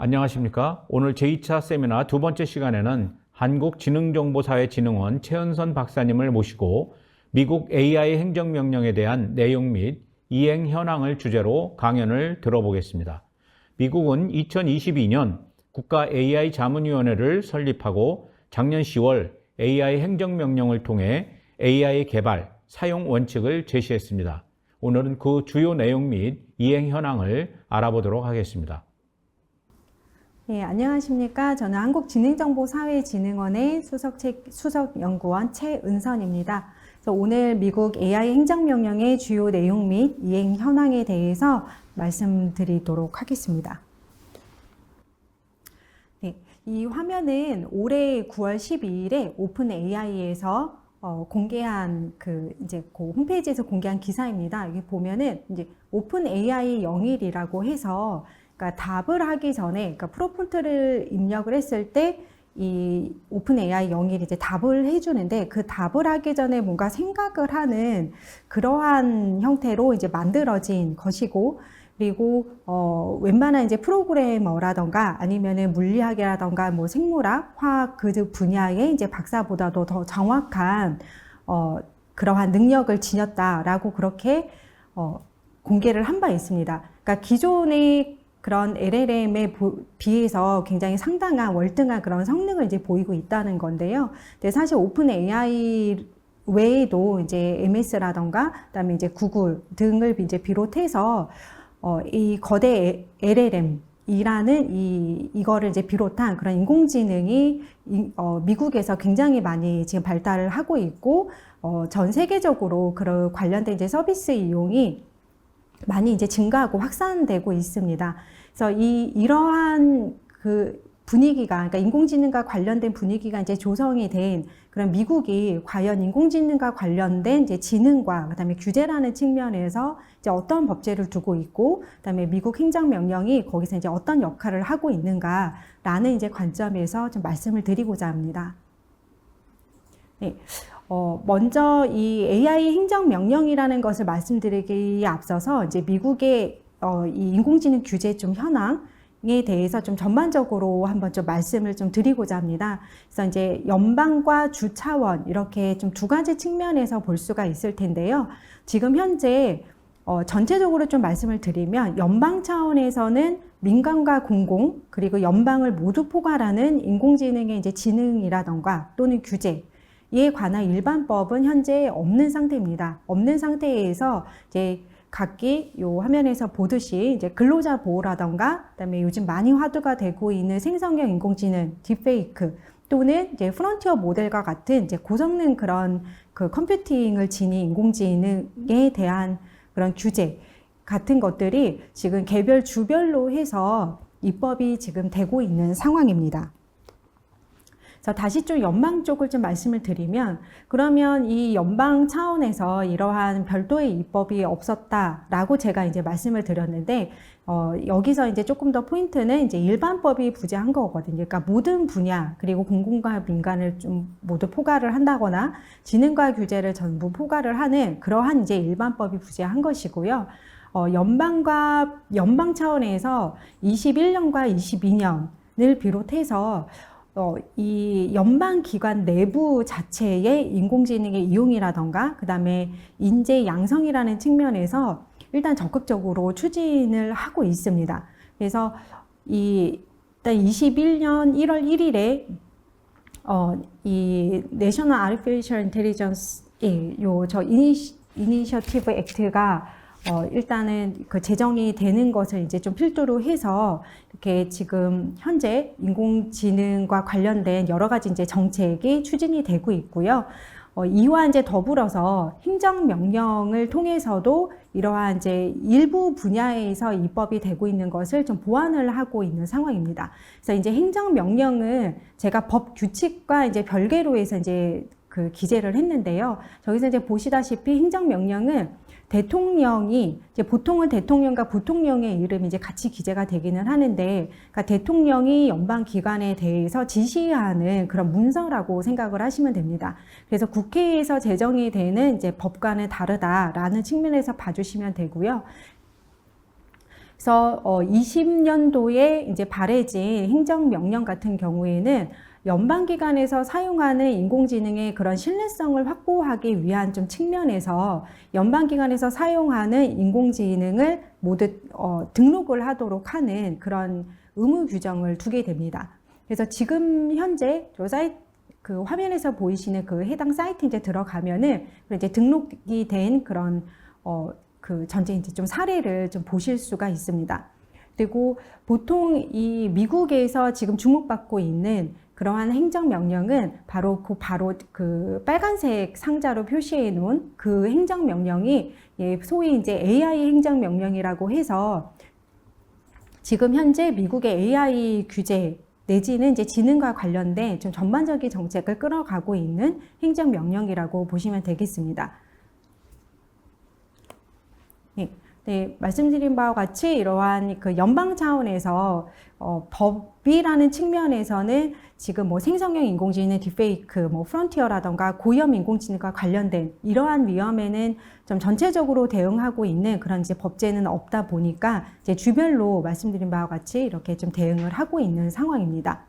안녕하십니까? 오늘 제2차 세미나 두 번째 시간에는 한국지능정보사회진흥원 최은선 박사님을 모시고 미국 AI 행정명령에 대한 내용 및 이행 현황을 주제로 강연을 들어보겠습니다. 미국은 2022년 국가 AI 자문위원회를 설립하고 작년 10월 AI 행정명령을 통해 AI 개발, 사용 원칙을 제시했습니다. 오늘은 그 주요 내용 및 이행 현황을 알아보도록 하겠습니다. 네, 안녕하십니까. 저는 한국지능정보사회진흥원의 수석연구원 최은선입니다. 그래서 오늘 미국 AI 행정명령의 주요 내용 및 이행 현황에 대해서 말씀드리도록 하겠습니다. 네, 이 화면은 올해 9월 12일에 오픈 AI에서 공개한 이제 그 홈페이지에서 공개한 기사입니다. 여기 보면은 이제 오픈 AI 영일이라고 해서 그러니까 답을 하기 전에, 그러니까 프롬프트를 입력을 했을 때 이 오픈 AI 영일이 이제 답을 해주는데 그 답을 하기 전에 뭔가 생각을 하는 그러한 형태로 이제 만들어진 것이고, 그리고 웬만한 이제 프로그래머라던가 아니면은 물리학이라던가 뭐 생물학, 화학 그 분야의 이제 박사보다도 더 정확한 그러한 능력을 지녔다라고 그렇게 공개를 한 바 있습니다. 그러니까 기존의 그런 LLM에 비해서 굉장히 상당한 월등한 그런 성능을 이제 보이고 있다는 건데요. 근데 사실 오픈 AI 외에도 이제 MS라던가 그다음에 이제 구글 등을 이제 비롯해서 이 거대 LLM 이라는 이거를 이제 비롯한 그런 인공지능이 미국에서 굉장히 많이 지금 발달을 하고 있고 전 세계적으로 그런 관련된 이제 서비스 이용이 많이 이제 증가하고 확산되고 있습니다. 그래서 이러한 그 분위기가, 그러니까 인공지능과 관련된 분위기가 이제 조성이 된 그런 미국이 과연 인공지능과 관련된 이제 지능과 그다음에 규제라는 측면에서 이제 어떤 법제를 두고 있고, 그다음에 미국 행정명령이 거기서 이제 어떤 역할을 하고 있는가라는 이제 관점에서 좀 말씀을 드리고자 합니다. 네. 먼저 이 AI 행정명령이라는 것을 말씀드리기에 앞서서 이제 미국의 이 인공지능 규제 좀 현황에 대해서 좀 전반적으로 한번 좀 말씀을 좀 드리고자 합니다. 그래서 이제 연방과 주 차원 이렇게 좀 두 가지 측면에서 볼 수가 있을 텐데요. 지금 현재 전체적으로 좀 말씀을 드리면 연방 차원에서는 민간과 공공 그리고 연방을 모두 포괄하는 인공지능의 이제 지능이라던가 또는 규제 이에 관한 일반법은 현재 없는 상태입니다. 없는 상태에서 이제 각기 요 화면에서 보듯이 이제 근로자 보호라던가 그다음에 요즘 많이 화두가 되고 있는 생성형 인공지능, 딥페이크 또는 이제 프론티어 모델과 같은 이제 고성능 그런 그 컴퓨팅을 지닌 인공지능에 대한 그런 규제 같은 것들이 지금 개별 주별로 해서 입법이 지금 되고 있는 상황입니다. 그래서 다시 좀 연방 쪽을 좀 말씀을 드리면, 그러면 이 연방 차원에서 이러한 별도의 입법이 없었다라고 제가 이제 말씀을 드렸는데, 여기서 이제 조금 더 포인트는 이제 일반법이 부재한 거거든요. 그러니까 모든 분야, 그리고 공공과 민간을 좀 모두 포괄을 한다거나, 지능과 규제를 전부 포괄을 하는 그러한 이제 일반법이 부재한 것이고요. 연방 차원에서 21년과 22년을 비롯해서 이 연방기관 내부 자체의 인공지능의 이용이라던가 그 다음에 인재 양성이라는 측면에서 일단 적극적으로 추진을 하고 있습니다. 그래서 일단 21년 1월 1일에 이 National Artificial Intelligence 이니셔티브 액트가 일단은 그 제정이 되는 것을 이제 좀 필두로 해서 이렇게 지금 현재 인공지능과 관련된 여러 가지 이제 정책이 추진이 되고 있고요. 이와 이제 더불어서 행정명령을 통해서도 이러한 이제 일부 분야에서 입법이 되고 있는 것을 좀 보완을 하고 있는 상황입니다. 그래서 이제 행정명령은 제가 법 규칙과 이제 별개로 해서 이제 그 기재를 했는데요. 저기서 이제 보시다시피 행정명령은 대통령이 이제 보통은 대통령과 부통령의 이름이 이제 같이 기재가 되기는 하는데, 그러니까 대통령이 연방 기관에 대해서 지시하는 그런 문서라고 생각을 하시면 됩니다. 그래서 국회에서 제정이 되는 이제 법과는 다르다라는 측면에서 봐주시면 되고요. 그래서 20년도에 이제 발해진 행정명령 같은 경우에는 연방기관에서 사용하는 인공지능의 그런 신뢰성을 확보하기 위한 좀 측면에서 연방기관에서 사용하는 인공지능을 모두 등록을 하도록 하는 그런 의무 규정을 두게 됩니다. 그래서 지금 현재 그 화면에서 보이시는 그 해당 사이트 이제 들어가면은 이제 등록이 된 그런 그 전체 이제 좀 사례를 좀 보실 수가 있습니다. 그리고 보통 이 미국에서 지금 주목받고 있는 그러한 행정명령은 바로 그 빨간색 상자로 표시해 놓은 그 행정명령이 소위 이제 AI 행정명령이라고 해서 지금 현재 미국의 AI 규제 내지는 이제 지능과 관련된 좀 전반적인 정책을 끌어가고 있는 행정명령이라고 보시면 되겠습니다. 네, 말씀드린 바와 같이 이러한 그 연방 차원에서 법이라는 측면에서는 지금 뭐 생성형 인공지능, 딥페이크, 뭐 프론티어라던가 고위험 인공지능과 관련된 이러한 위험에는 좀 전체적으로 대응하고 있는 그런 이제 법제는 없다 보니까 이제 주별로 말씀드린 바와 같이 이렇게 좀 대응을 하고 있는 상황입니다.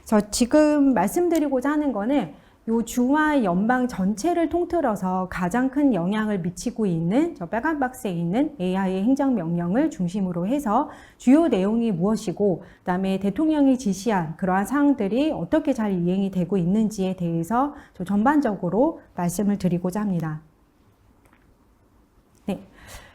그래서 지금 말씀드리고자 하는 거는 요 주와 연방 전체를 통틀어서 가장 큰 영향을 미치고 있는 저 빨간 박스에 있는 AI 행정명령을 중심으로 해서 주요 내용이 무엇이고 그다음에 대통령이 지시한 그러한 사항들이 어떻게 잘 이행이 되고 있는지에 대해서 좀 전반적으로 말씀을 드리고자 합니다. 네,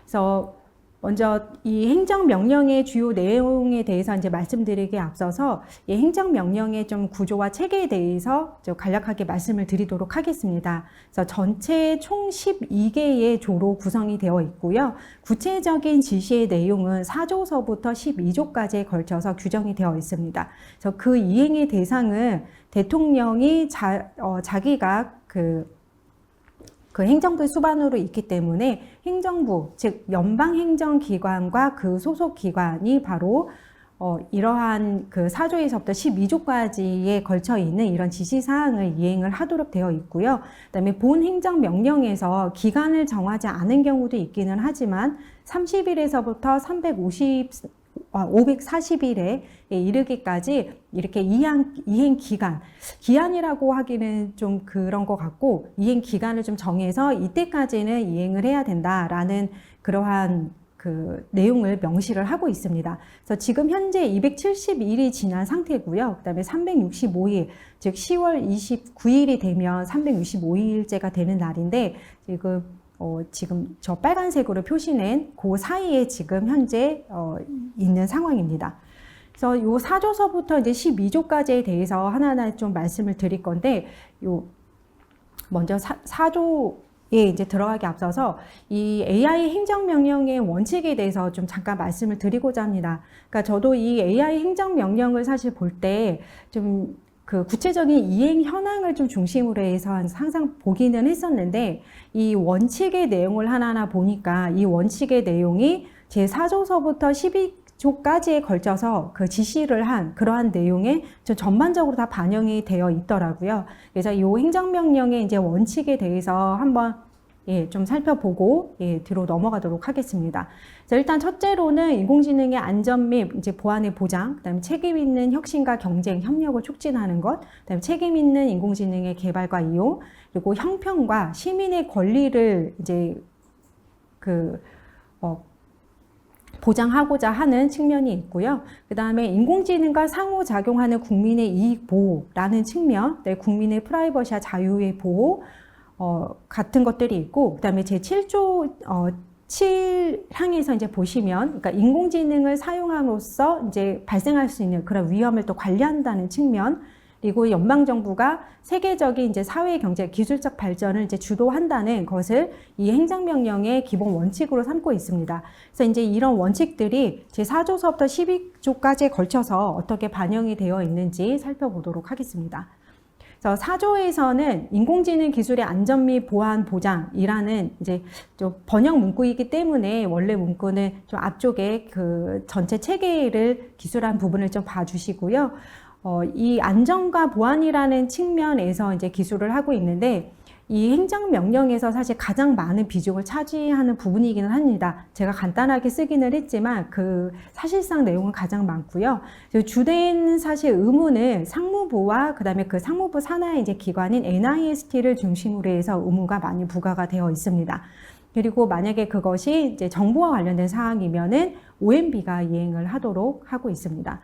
그래서 먼저 이 행정명령의 주요 내용에 대해서 이제 말씀드리기에 앞서서 이 행정명령의 좀 구조와 체계에 대해서 좀 간략하게 말씀을 드리도록 하겠습니다. 그래서 전체 총 12개의 조로 구성이 되어 있고요. 구체적인 지시의 내용은 4조서부터 12조까지에 걸쳐서 규정이 되어 있습니다. 그래서 그 이행의 대상은 대통령이 자기가 그 행정부의 수반으로 있기 때문에 행정부, 즉 연방행정기관과 그 소속 기관이 바로 이러한 그 4조에서부터 12조까지에 걸쳐 있는 이런 지시사항을 이행을 하도록 되어 있고요. 그다음에 본 행정명령에서 기간을 정하지 않은 경우도 있기는 하지만 30일에서부터 540일에 이르기까지 이렇게 이행 기한이라고 하기는 좀 그런 것 같고 이행 기간을 좀 정해서 이때까지는 이행을 해야 된다라는 그러한 그 내용을 명시를 하고 있습니다. 그래서 지금 현재 270일이 지난 상태고요. 그다음에 365일, 즉 10월 29일이 되면 365일째가 되는 날인데 지금 저 빨간색으로 표시된 그 사이에 지금 현재 있는 상황입니다. 그래서 요 4조서부터 이제 12조까지에 대해서 하나하나 좀 말씀을 드릴 건데, 먼저 4조에 이제 들어가기 앞서서 이 AI 행정명령의 원칙에 대해서 좀 잠깐 말씀을 드리고자 합니다. 그러니까 저도 이 AI 행정명령을 사실 볼 때 좀 그 구체적인 이행 현황을 좀 중심으로 해서 항상 보기는 했었는데 이 원칙의 내용을 하나하나 보니까 이 원칙의 내용이 제4조서부터 12조까지에 걸쳐서 그 지시를 한 그러한 내용에 좀 전반적으로 다 반영이 되어 있더라고요. 그래서 이 행정명령의 이제 원칙에 대해서 한번 좀 살펴보고 뒤로 넘어가도록 하겠습니다. 그래서 일단 첫째로는 인공지능의 안전 및 이제 보안의 보장, 그다음에 책임 있는 혁신과 경쟁, 협력을 촉진하는 것, 그다음에 책임 있는 인공지능의 개발과 이용, 그리고 형평과 시민의 권리를 이제 보장하고자 하는 측면이 있고요. 그 다음에 인공지능과 상호작용하는 국민의 이익 보호라는 측면, 국민의 프라이버시와 자유의 보호, 같은 것들이 있고, 그 다음에 제7조 7항에서 이제 보시면, 그러니까 인공지능을 사용함으로써 이제 발생할 수 있는 그런 위험을 또 관리한다는 측면, 그리고 연방정부가 세계적인 이제 사회, 경제, 기술적 발전을 이제 주도한다는 것을 이 행정명령의 기본 원칙으로 삼고 있습니다. 그래서 이제 이런 원칙들이 제4조서부터 12조까지에 걸쳐서 어떻게 반영이 되어 있는지 살펴보도록 하겠습니다. 그래서 4조에서는 인공지능 기술의 안전 및 보안 보장이라는 이제 좀 번역 문구이기 때문에 원래 문구는 좀 앞쪽에 그 전체 체계를 기술한 부분을 좀 봐주시고요. 이 안전과 보안이라는 측면에서 이제 기술을 하고 있는데 이 행정명령에서 사실 가장 많은 비중을 차지하는 부분이기는 합니다. 제가 간단하게 쓰기는 했지만 그 사실상 내용은 가장 많고요. 주된 사실 의무는 상무부와 그다음에 그 상무부 산하의 이제 기관인 NIST를 중심으로 해서 의무가 많이 부과가 되어 있습니다. 그리고 만약에 그것이 이제 정부와 관련된 사항이면은 OMB가 이행을 하도록 하고 있습니다.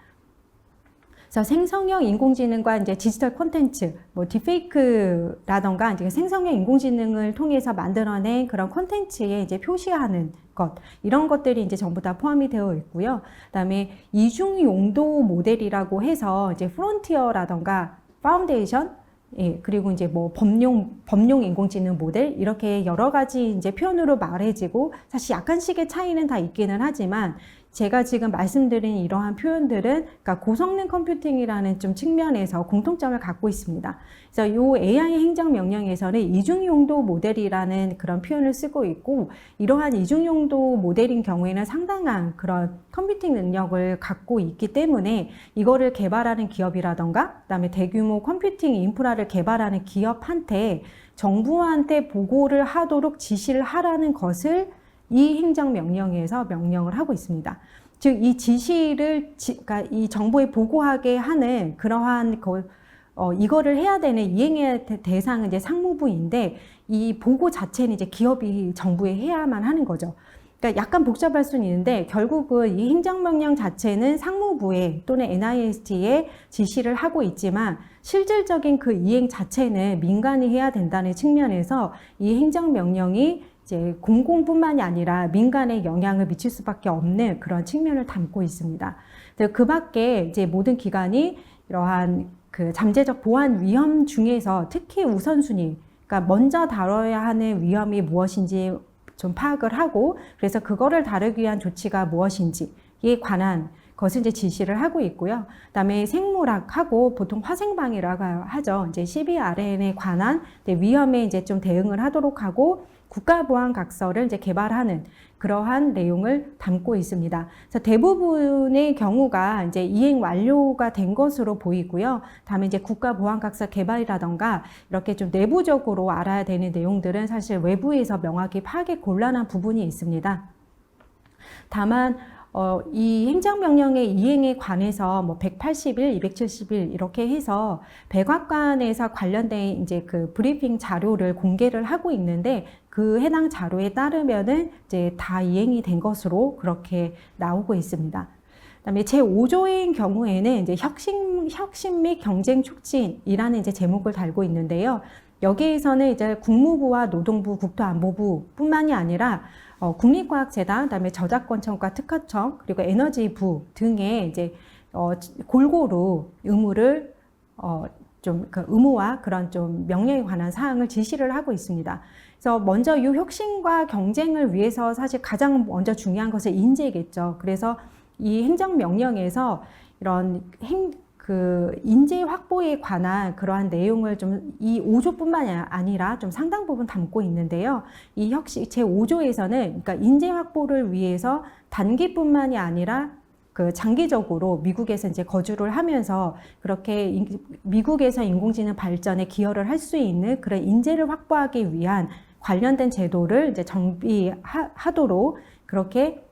그래서 생성형 인공지능과 이제 디지털 콘텐츠, 뭐 딥페이크라던가 이제 생성형 인공지능을 통해서 만들어낸 그런 콘텐츠에 이제 표시하는 것, 이런 것들이 이제 전부 다 포함이 되어 있고요. 그다음에 이중 용도 모델이라고 해서 이제 프론티어라던가 파운데이션, 예, 그리고 이제 뭐 범용 인공지능 모델, 이렇게 여러 가지 이제 표현으로 말해지고, 사실 약간씩의 차이는 다 있기는 하지만, 제가 지금 말씀드린 이러한 표현들은 그러니까 고성능 컴퓨팅이라는 좀 측면에서 공통점을 갖고 있습니다. 그래서 이 AI 행정명령에서는 이중용도 모델이라는 그런 표현을 쓰고 있고, 이러한 이중용도 모델인 경우에는 상당한 그런 컴퓨팅 능력을 갖고 있기 때문에 이거를 개발하는 기업이라던가 그다음에 대규모 컴퓨팅 인프라를 개발하는 기업한테 정부한테 보고를 하도록 지시를 하라는 것을 이 행정명령에서 명령을 하고 있습니다. 즉, 이 지시를, 그러니까 이 정부에 보고하게 하는 그러한 이거를 해야 되는 이행의 대상은 이제 상무부인데, 이 보고 자체는 이제 기업이 정부에 해야만 하는 거죠. 그러니까 약간 복잡할 수는 있는데, 결국은 이 행정명령 자체는 상무부에 또는 NIST에 지시를 하고 있지만, 실질적인 그 이행 자체는 민간이 해야 된다는 측면에서 이 행정명령이 이제 공공뿐만이 아니라 민간에 영향을 미칠 수밖에 없는 그런 측면을 담고 있습니다. 그 밖에 이제 모든 기관이 이러한 그 잠재적 보안 위험 중에서 특히 우선순위, 그러니까 먼저 다뤄야 하는 위험이 무엇인지 좀 파악을 하고, 그래서 그거를 다루기 위한 조치가 무엇인지에 관한 것을 이제 지시를 하고 있고요. 그다음에 생물학하고 보통 화생방이라고 하죠. 이제 CBRN에 관한 위험에 이제 좀 대응을 하도록 하고, 국가보안각서를 이제 개발하는 그러한 내용을 담고 있습니다. 그래서 대부분의 경우가 이제 이행 완료가 된 것으로 보이고요. 다음에 이제 국가보안각서 개발이라던가 이렇게 좀 내부적으로 알아야 되는 내용들은 사실 외부에서 명확히 파악이 곤란한 부분이 있습니다. 다만 이 행정명령의 이행에 관해서 뭐 180일, 270일 이렇게 해서 백악관에서 관련된 이제 그 브리핑 자료를 공개를 하고 있는데, 그 해당 자료에 따르면은 이제 다 이행이 된 것으로 그렇게 나오고 있습니다. 그다음에 제5조의 경우에는 이제 혁신 및 경쟁 촉진이라는 이제 제목을 달고 있는데요. 여기에서는 이제 국무부와 노동부, 국토안보부뿐만이 아니라 국립과학재단, 그다음에 저작권청과 특허청, 그리고 에너지부 등의 이제 골고루 의무를 좀 그 의무와 그런 좀 명령에 관한 사항을 지시를 하고 있습니다. 그래서 먼저 이 혁신과 경쟁을 위해서 사실 가장 먼저 중요한 것은 인재겠죠. 그래서 이 행정명령에서 이런 인재 확보에 관한 그러한 내용을 좀 이 5조뿐만 아니라 좀 상당 부분 담고 있는데요. 이 제5조에서는 그러니까 인재 확보를 위해서 단기뿐만이 아니라 그 장기적으로 미국에서 이제 거주를 하면서 그렇게 미국에서 인공지능 발전에 기여를 할 수 있는 그런 인재를 확보하기 위한 관련된 제도를 이제 정비하도록 그렇게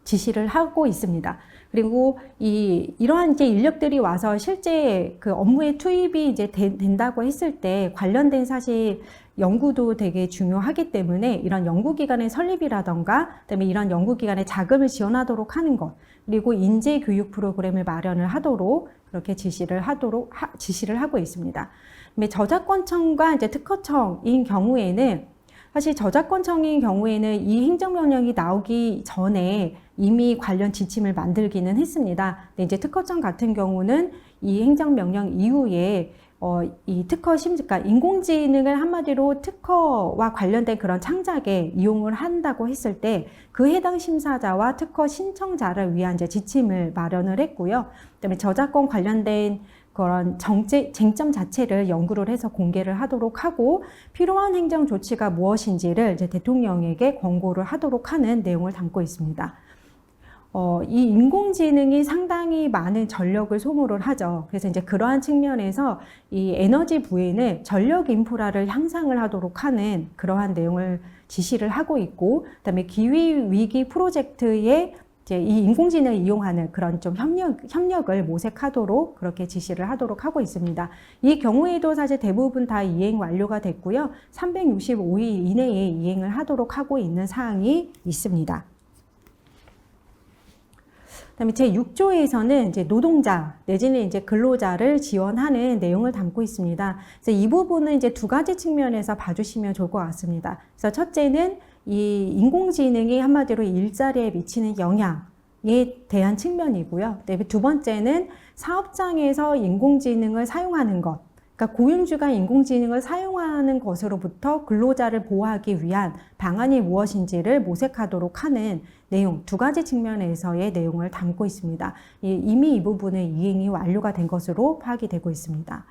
지시를 하고 있습니다. 그리고 이러한 이제 인력들이 와서 실제 그 업무에 투입이 이제 된다고 했을 때 관련된 사실 연구도 되게 중요하기 때문에 이런 연구기관의 설립이라던가 그다음에 이런 연구기관의 자금을 지원하도록 하는 것, 그리고 인재 교육 프로그램을 마련을 하도록 그렇게 지시를 하고 있습니다. 그다음에 저작권청과 이제 특허청인 경우에는 사실 저작권청인 경우에는 이 행정명령이 나오기 전에 이미 관련 지침을 만들기는 했습니다. 근데 이제 특허청 같은 경우는 이 행정명령 이후에 이 그러니까 인공지능을 한마디로 특허와 관련된 그런 창작에 이용을 한다고 했을 때 그 해당 심사자와 특허 신청자를 위한 이제 지침을 마련을 했고요. 그다음에 저작권 관련된 그런 쟁점 자체를 연구를 해서 공개를 하도록 하고, 필요한 행정 조치가 무엇인지를 이제 대통령에게 권고를 하도록 하는 내용을 담고 있습니다. 이 인공지능이 상당히 많은 전력을 소모를 하죠. 그래서 이제 그러한 측면에서 이 에너지 부에는 전력 인프라를 향상을 하도록 하는 그러한 내용을 지시를 하고 있고, 그다음에 기후 위기 프로젝트에 이제 이 인공지능을 이용하는 그런 좀 협력을 모색하도록 그렇게 지시를 하도록 하고 있습니다. 이 경우에도 사실 대부분 다 이행 완료가 됐고요. 365일 이내에 이행을 하도록 하고 있는 사항이 있습니다. 그다음에 제6조에서는 이제 노동자 내지는 이제 근로자를 지원하는 내용을 담고 있습니다. 그래서 이 부분은 이제 두 가지 측면에서 봐주시면 좋을 것 같습니다. 그래서 첫째는 이 인공지능이 한마디로 일자리에 미치는 영향에 대한 측면이고요. 두 번째는 사업장에서 인공지능을 사용하는 것. 그러니까 고용주가 인공지능을 사용하는 것으로부터 근로자를 보호하기 위한 방안이 무엇인지를 모색하도록 하는 내용, 두 가지 측면에서의 내용을 담고 있습니다. 이미 이 부분은 이행이 완료가 된 것으로 파악이 되고 있습니다.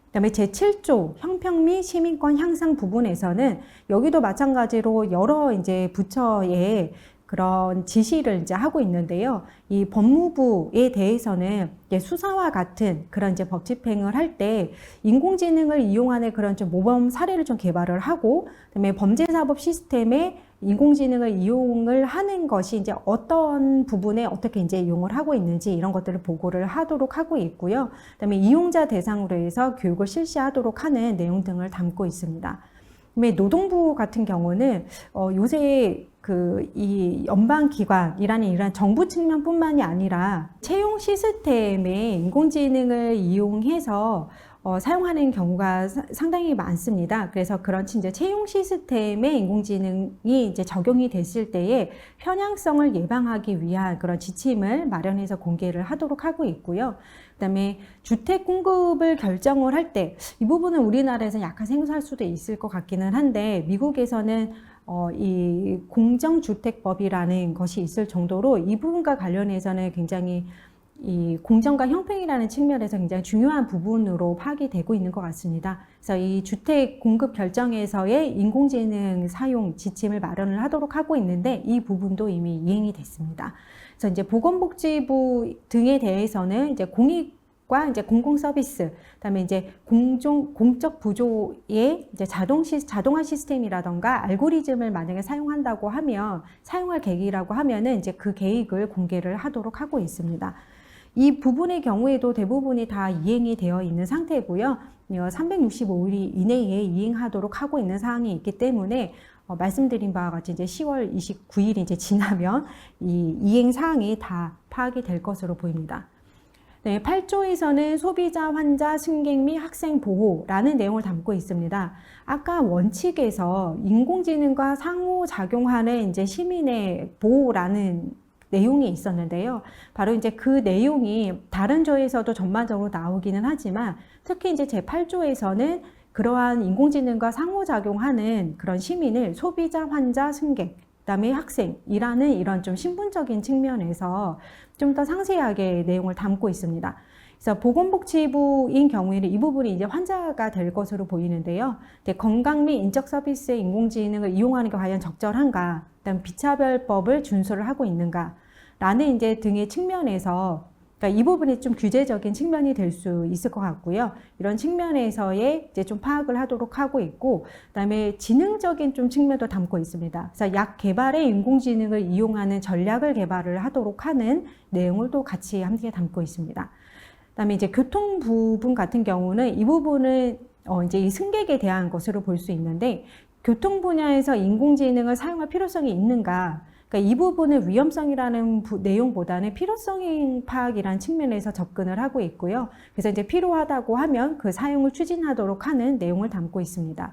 그다음에 제7조 형평 및 시민권 향상 부분에서는 여기도 마찬가지로 여러 이제 부처의 그런 지시를 이제 하고 있는데요. 이 법무부에 대해서는 이제 수사와 같은 그런 이제 법 집행을 할 때 인공지능을 이용하는 그런 좀 모범 사례를 좀 개발을 하고, 그다음에 범죄사법 시스템에 인공지능을 이용을 하는 것이 이제 어떤 부분에 어떻게 이제 이용을 하고 있는지 이런 것들을 보고를 하도록 하고 있고요. 그다음에 이용자 대상으로 해서 교육을 실시하도록 하는 내용 등을 담고 있습니다. 그다음에 노동부 같은 경우는 요새 이 연방기관이라는 이런 정부 측면뿐만이 아니라 채용 시스템에 인공지능을 이용해서 사용하는 경우가 상당히 많습니다. 그래서 그런 이제 채용 시스템에 인공지능이 이제 적용이 됐을 때에 편향성을 예방하기 위한 그런 지침을 마련해서 공개를 하도록 하고 있고요. 그다음에 주택 공급을 결정을 할 때 이 부분은 우리나라에서 약간 생소할 수도 있을 것 같기는 한데, 미국에서는 이 공정주택법이라는 것이 있을 정도로 이 부분과 관련해서는 굉장히 이 공정과 형평이라는 측면에서 굉장히 중요한 부분으로 파악이 되고 있는 것 같습니다. 그래서 이 주택 공급 결정에서의 인공지능 사용 지침을 마련을 하도록 하고 있는데, 이 부분도 이미 이행이 됐습니다. 그래서 이제 보건복지부 등에 대해서는 이제 공익과 이제 공공 서비스, 그다음에 이제 공적 부조의 이제 자동화 시스템이라던가 알고리즘을 만약에 사용한다고 하면, 사용할 계획이라고 하면은 이제 그 계획을 공개를 하도록 하고 있습니다. 이 부분의 경우에도 대부분이 다 이행이 되어 있는 상태고요. 365일 이내에 이행하도록 하고 있는 사항이 있기 때문에 말씀드린 바와 같이 이제 10월 29일이 이제 지나면 이 이행 사항이 다 파악이 될 것으로 보입니다. 네, 8조에서는 소비자, 환자, 승객 및 학생 보호라는 내용을 담고 있습니다. 아까 원칙에서 인공지능과 상호작용하는 이제 시민의 보호라는 내용이 있었는데요. 바로 이제 그 내용이 다른 조에서도 전반적으로 나오기는 하지만, 특히 이제 제8조에서는 그러한 인공지능과 상호작용하는 그런 시민을 소비자, 환자, 승객, 그다음에 학생이라는 이런 좀 신분적인 측면에서 좀 더 상세하게 내용을 담고 있습니다. 그래서 보건복지부인 경우에는 이 부분이 이제 환자가 될 것으로 보이는데요. 건강 및 인적 서비스의 인공지능을 이용하는 게 과연 적절한가, 그다음 비차별법을 준수를 하고 있는가라는 이제 등의 측면에서, 그러니까 이 부분이 좀 규제적인 측면이 될 수 있을 것 같고요. 이런 측면에서의 이제 좀 파악을 하도록 하고 있고, 그다음에 지능적인 좀 측면도 담고 있습니다. 그래서 약 개발에 인공지능을 이용하는 전략을 개발을 하도록 하는 내용을 또 같이 함께 담고 있습니다. 그다음에 이제 교통 부분 같은 경우는 이 부분은 이제 이 승객에 대한 것으로 볼 수 있는데, 교통 분야에서 인공지능을 사용할 필요성이 있는가? 그러니까 이 부분은 위험성이라는 내용보다는 필요성 파악이라는 측면에서 접근을 하고 있고요. 그래서 이제 필요하다고 하면 그 사용을 추진하도록 하는 내용을 담고 있습니다.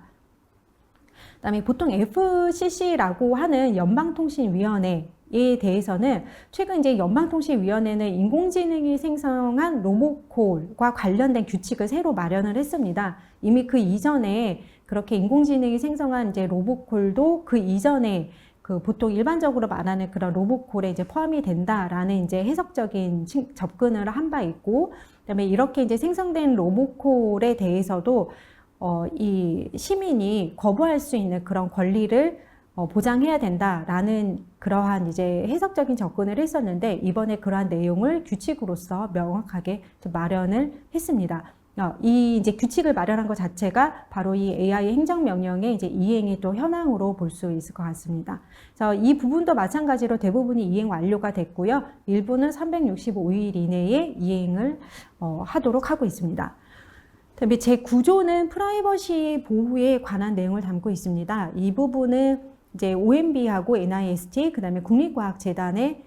그다음에 보통 FCC라고 하는 연방통신위원회에 대해서는 최근 이제 연방통신위원회는 인공지능이 생성한 로봇콜과 관련된 규칙을 새로 마련을 했습니다. 이미 그 이전에 그렇게 인공지능이 생성한 이제 로봇콜도 그 이전에 보통 일반적으로 말하는 그런 로봇콜에 이제 포함이 된다라는 이제 해석적인 접근을 한 바 있고, 그다음에 이렇게 이제 생성된 로봇콜에 대해서도 이 시민이 거부할 수 있는 그런 권리를 보장해야 된다라는 그러한 이제 해석적인 접근을 했었는데 이번에 그러한 내용을 규칙으로서 명확하게 좀 마련을 했습니다. 이 이제 규칙을 마련한 것 자체가 바로 이 AI 행정명령의 이제 이행이 또 현황으로 볼 수 있을 것 같습니다. 그래서 이 부분도 마찬가지로 대부분이 이행 완료가 됐고요. 일부는 365일 이내에 이행을 하도록 하고 있습니다. 그다음에 제 9조는 프라이버시 보호에 관한 내용을 담고 있습니다. 이 부분은 이제 OMB하고 NIST, 그다음에 국립과학재단의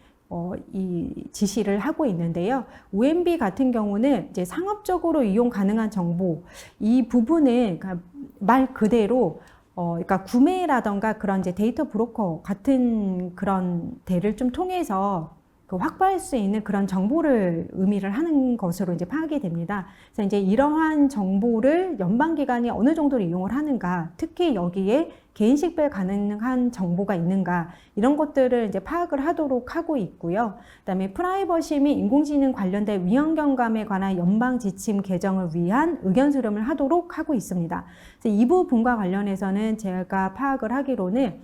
이 지시를 하고 있는데요. OMB 같은 경우는 이제 상업적으로 이용 가능한 정보, 이 부분은 그러니까 말 그대로 그러니까 구매라던가 그런 이제 데이터 브로커 같은 그런 데를 좀 통해서 확보할 수 있는 그런 정보를 의미를 하는 것으로 이제 파악이 됩니다. 그래서 이제 이러한 정보를 연방기관이 어느 정도로 이용을 하는가, 특히 여기에 개인식별 가능한 정보가 있는가, 이런 것들을 이제 파악을 하도록 하고 있고요. 그다음에 프라이버시 및 인공지능 관련된 위험 경감에 관한 연방 지침 개정을 위한 의견 수렴을 하도록 하고 있습니다. 그래서 이 부분과 관련해서는 제가 파악을 하기로는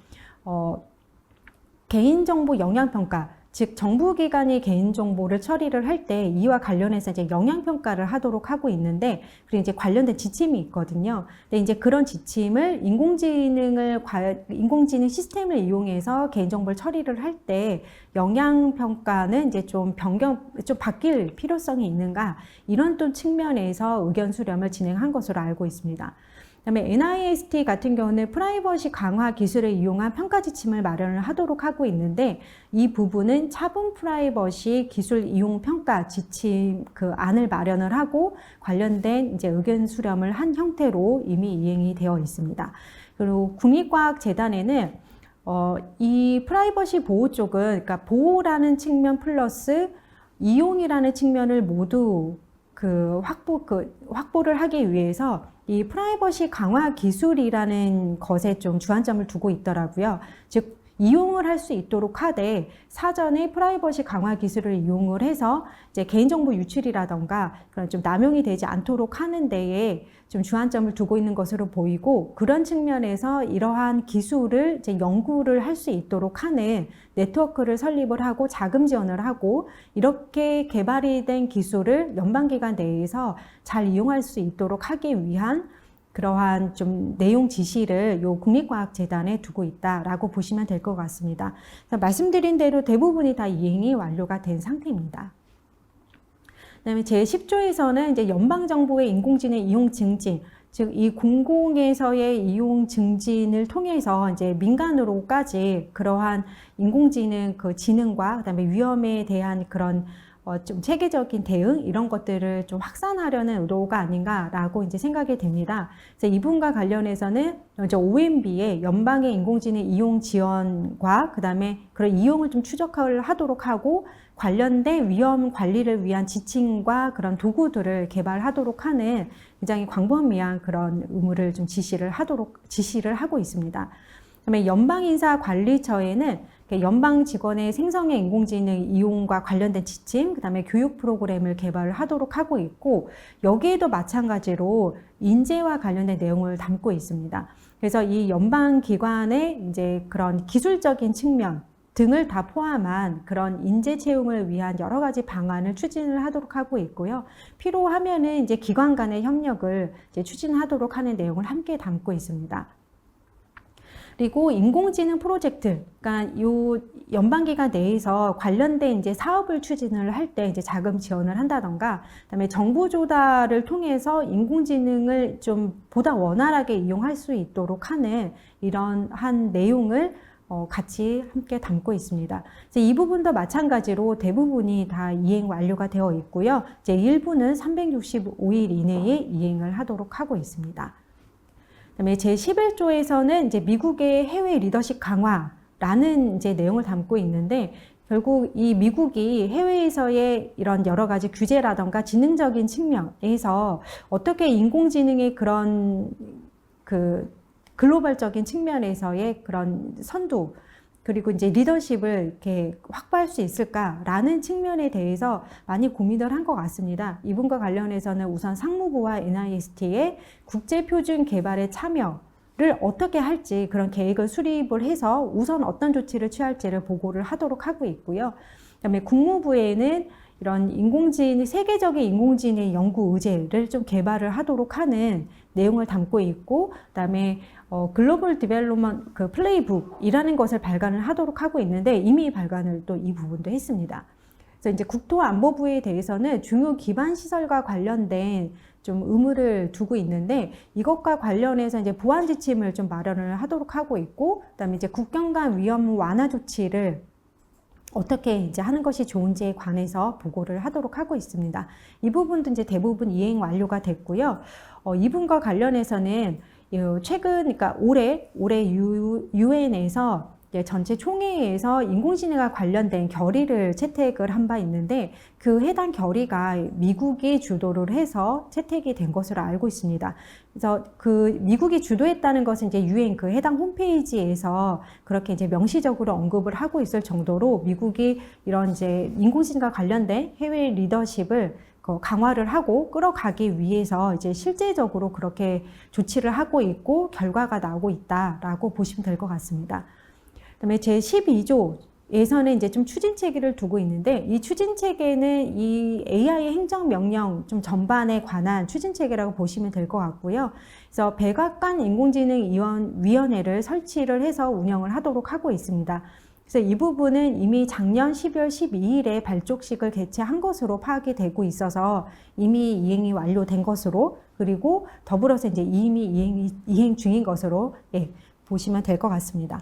개인정보 영향평가, 즉 정부기관이 개인정보를 처리를 할 때 이와 관련해서 이제 영향평가를 하도록 하고 있는데, 그리고 이제 관련된 지침이 있거든요. 근데 이제 그런 지침을 인공지능 시스템을 이용해서 개인정보를 처리를 할 때 영향평가는 이제 좀 바뀔 필요성이 있는가, 이런 또 측면에서 의견 수렴을 진행한 것으로 알고 있습니다. 그다음에 NIST 같은 경우는 프라이버시 강화 기술을 이용한 평가 지침을 마련을 하도록 하고 있는데, 이 부분은 차분 프라이버시 기술 이용 평가 지침 그 안을 마련을 하고 관련된 이제 의견 수렴을 한 형태로 이미 이행이 되어 있습니다. 그리고 국립과학재단에는 이 프라이버시 보호 쪽은, 그러니까 보호라는 측면 플러스 이용이라는 측면을 모두 확보를 하기 위해서 이 프라이버시 강화 기술이라는 것에 좀 주안점을 두고 있더라고요. 즉, 이용을 할 수 있도록 하되 사전에 프라이버시 강화 기술을 이용을 해서 이제 개인정보 유출이라던가 그런 좀 남용이 되지 않도록 하는 데에 좀 주안점을 두고 있는 것으로 보이고, 그런 측면에서 이러한 기술을 이제 연구를 할 수 있도록 하는 네트워크를 설립을 하고 자금 지원을 하고, 이렇게 개발이 된 기술을 연방기관 내에서 잘 이용할 수 있도록 하기 위한 그러한 좀 내용 지시를 요 국립과학재단에 두고 있다라고 보시면 될 것 같습니다. 말씀드린 대로 대부분이 다 이행이 완료가 된 상태입니다. 그다음에 제10조에서는 이제 연방정부의 인공지능 이용 증진, 즉 이 공공에서의 이용 증진을 통해서 이제 민간으로까지 그러한 인공지능 그 지능과 그다음에 위험에 대한 그런 좀 체계적인 대응, 이런 것들을 좀 확산하려는 의도가 아닌가라고 이제 생각이 됩니다. 그래서 이 부분과 관련해서는 이제 OMB의 연방의 인공지능 이용 지원과 그다음에 그런 이용을 좀 추적을 하도록 하고, 관련된 위험 관리를 위한 지침과 그런 도구들을 개발하도록 하는 굉장히 광범위한 그런 의무를 좀 지시를 하고 있습니다. 그다음에 연방인사관리처에는 연방 직원의 생성의 인공지능 이용과 관련된 지침, 그다음에 교육 프로그램을 개발을 하도록 하고 있고, 여기에도 마찬가지로 인재와 관련된 내용을 담고 있습니다. 그래서 이 연방 기관의 이제 그런 기술적인 측면 등을 다 포함한 그런 인재 채용을 위한 여러 가지 방안을 추진을 하도록 하고 있고요. 필요하면은 이제 기관 간의 협력을 이제 추진하도록 하는 내용을 함께 담고 있습니다. 그리고 인공지능 프로젝트, 그러니까 요 연방기관 내에서 관련된 이제 사업을 추진을 할 때 이제 자금 지원을 한다던가, 그다음에 정보 조달을 통해서 인공지능을 좀 보다 원활하게 이용할 수 있도록 하는 이런 한 내용을 같이 함께 담고 있습니다. 이제 이 부분도 마찬가지로 대부분이 다 이행 완료가 되어 있고요. 이제 일부는 365일 이내에 이행을 하도록 하고 있습니다. 그다음에 제11조에서는 이제 미국의 해외 리더십 강화라는 이제 내용을 담고 있는데, 결국 이 미국이 해외에서의 이런 여러 가지 규제라던가 지능적인 측면에서 어떻게 인공지능의 그런 글로벌적인 측면에서의 그런 선두, 그리고 이제 리더십을 이렇게 확보할 수 있을까라는 측면에 대해서 많이 고민을 한 것 같습니다. 이분과 관련해서는 우선 상무부와 NIST의 국제표준 개발에 참여, 를 어떻게 할지 그런 계획을 수립을 해서 우선 어떤 조치를 취할지를 보고를 하도록 하고 있고요. 그다음에 국무부에는 이런 세계적인 인공지능 연구 의제를 좀 개발을 하도록 하는 내용을 담고 있고, 그다음에 글로벌 디벨롭먼트 그 플레이북이라는 것을 발간을 하도록 하고 있는데 이미 발간을 또 이 부분도 했습니다. 그래서 이제 국토안보부에 대해서는 중요 기반 시설과 관련된 좀 의무를 두고 있는데 이것과 관련해서 이제 보안 지침을 좀 마련을 하도록 하고 있고, 그다음에 이제 국경 간 위험 완화 조치를 어떻게 이제 하는 것이 좋은지에 관해서 보고를 하도록 하고 있습니다. 이 부분도 이제 대부분 이행 완료가 됐고요. 이 부분과 관련해서는 그러니까 올해 유엔에서 전체 총회에서 인공지능과 관련된 결의를 채택을 한 바 있는데 그 해당 결의가 미국이 주도를 해서 채택이 된 것으로 알고 있습니다. 그래서 그 미국이 주도했다는 것은 이제 유엔 그 해당 홈페이지에서 그렇게 이제 명시적으로 언급을 하고 있을 정도로 미국이 이런 이제 인공지능과 관련된 해외 리더십을 강화를 하고 끌어가기 위해서 이제 실제적으로 그렇게 조치를 하고 있고 결과가 나오고 있다라고 보시면 될 것 같습니다. 그다음에 제12조에서는 이제 좀 추진 체계를 두고 있는데 이 추진 체계는 이 AI 행정명령 좀 전반에 관한 추진 체계라고 보시면 될 것 같고요. 그래서 백악관 인공지능위원회를 설치를 해서 운영을 하도록 하고 있습니다. 그래서 이 부분은 이미 작년 12월 12일에 발족식을 개최한 것으로 파악이 되고 있어서 이미 이행이 완료된 것으로, 그리고 더불어서 이제 이미 이행 중인 것으로 보시면 될 것 같습니다.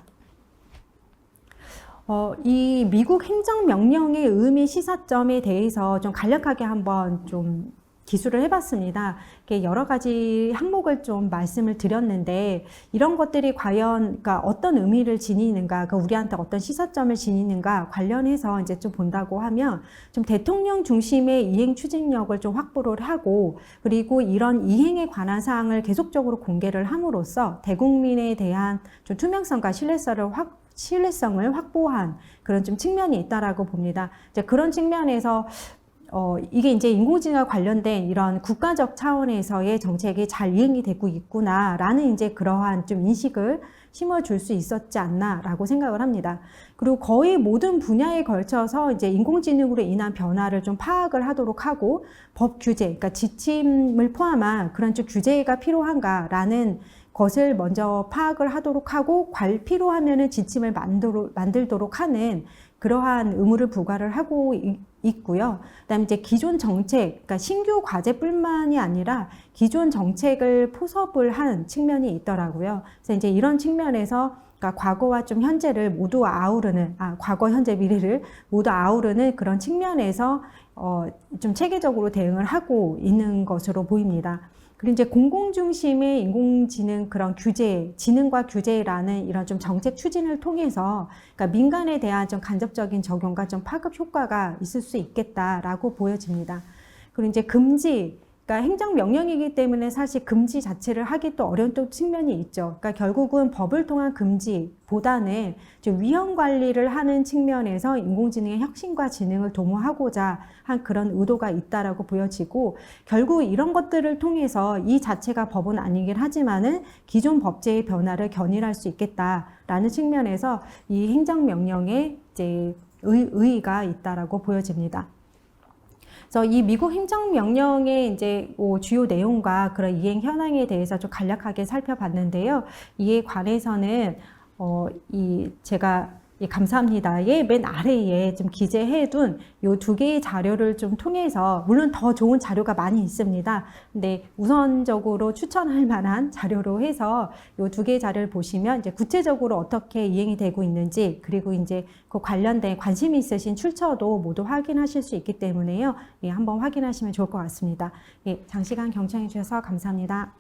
이 미국 행정명령의 의미 시사점에 대해서 좀 간략하게 한번 좀 기술을 해봤습니다. 여러 가지 항목을 좀 말씀을 드렸는데 이런 것들이 과연 그러니까 어떤 의미를 지니는가, 우리한테 어떤 시사점을 지니는가 관련해서 이제 좀 본다고 하면 좀 대통령 중심의 이행 추진력을 좀 확보를 하고, 그리고 이런 이행에 관한 사항을 계속적으로 공개를 함으로써 대국민에 대한 좀 투명성과 신뢰성을 확보한 그런 좀 측면이 있다라고 봅니다. 이제 그런 측면에서 이게 이제 인공지능과 관련된 이런 국가적 차원에서의 정책이 잘 이행이 되고 있구나라는 이제 그러한 좀 인식을 심어줄 수 있었지 않나라고 생각을 합니다. 그리고 거의 모든 분야에 걸쳐서 이제 인공지능으로 인한 변화를 좀 파악을 하도록 하고 법 규제, 그러니까 지침을 포함한 그런 좀 규제가 필요한가라는 것을 먼저 파악을 하도록 하고 필요하면은 지침을 만들도록 하는 그러한 의무를 부과를 하고 있고요. 그다음에 이제 기존 정책, 그러니까 신규 과제뿐만이 아니라 기존 정책을 포섭을 한 측면이 있더라고요. 그래서 이제 이런 측면에서 그러니까 과거와 좀 현재를 모두 아우르는, 과거, 현재, 미래를 모두 아우르는 그런 측면에서 좀 체계적으로 대응을 하고 있는 것으로 보입니다. 그리고 이제 공공중심의 인공지능 그런 규제, 지능과 규제라는 이런 좀 정책 추진을 통해서 그러니까 민간에 대한 좀 간접적인 적용과 좀 파급 효과가 있을 수 있겠다라고 보여집니다. 그리고 이제 금지, 그러니까 행정명령이기 때문에 사실 금지 자체를 하기 또 어려운 또 측면이 있죠. 그러니까 결국은 법을 통한 금지보다는 좀 위험 관리를 하는 측면에서 인공지능의 혁신과 지능을 도모하고자 한 그런 의도가 있다라고 보여지고, 결국 이런 것들을 통해서 이 자체가 법은 아니긴 하지만은 기존 법제의 변화를 견인할 수 있겠다라는 측면에서 이 행정명령에 이제 의의가 있다라고 보여집니다. 그래서 이 미국 행정명령의 이제 주요 내용과 그런 이행 현황에 대해서 좀 간략하게 살펴봤는데요. 이에 관해서는 제가 감사합니다의 맨 아래에 좀 기재해둔 이 두 개의 자료를 좀 통해서, 물론 더 좋은 자료가 많이 있습니다. 근데 우선적으로 추천할 만한 자료로 해서 이 두 개의 자료를 보시면 이제 구체적으로 어떻게 이행이 되고 있는지, 그리고 이제 그 관련된 관심이 있으신 출처도 모두 확인하실 수 있기 때문에요. 한번 확인하시면 좋을 것 같습니다. 장시간 경청해 주셔서 감사합니다.